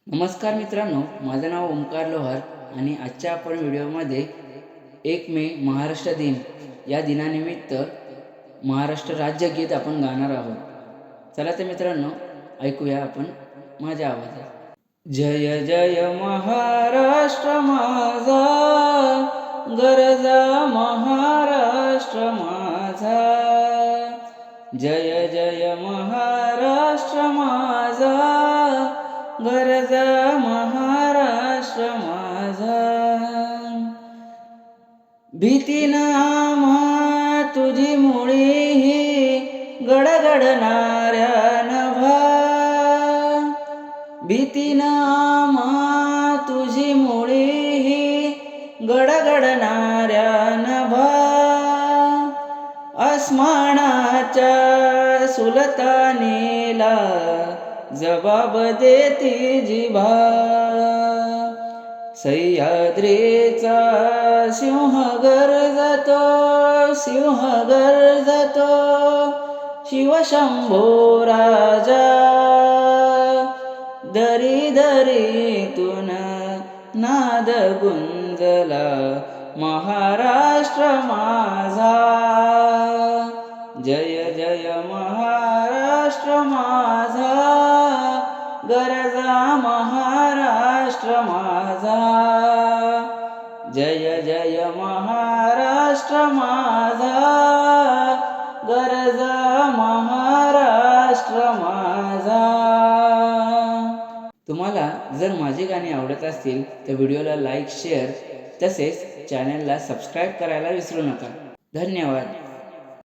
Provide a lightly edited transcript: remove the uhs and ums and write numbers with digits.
नमस्कार मित्रांनो, माझं नाव ओमकार लोहार आणि आजच्या आपण व्हिडिओमध्ये 1 मे महाराष्ट्र दिन या दिनानिमित्त महाराष्ट्र राज्यगीत आपण गाणार आहोत. चला तर मित्रांनो, ऐकूया आपण माझ्या आवाजात. जय जय महाराष्ट्र माझा, गरजा महाराष्ट्र माझा. जय जय महाराष्ट्र माझा, गरजा महाराष्ट्र माझा. भीती ना आम्हा तुझी मुळी गडगडणाऱ्या नभा. भीती ना आम्हा तुझी मुळी गडगडणाऱ्या नभा. आसमानाच्या सुलतानेला जबाब देती जिभा. सह्याद्रीचा सिंह गरजतो, सिंह गरजतो, शिवशंभो राजा. दरी दरीतून नाद गुंजला महाराष्ट्र माझा. जय जय महाराष्ट्र माझा, गरजा महाराष्ट्र माझा. जय जय महाराष्ट्र माझा, गरजा महाराष्ट्र माझा. तुम्हाला जर माझी गाणी आवडत असतील तर व्हिडिओला लाईक, शेअर तसेच चॅनलला सबस्क्राईब करायला विसरू नका. धन्यवाद.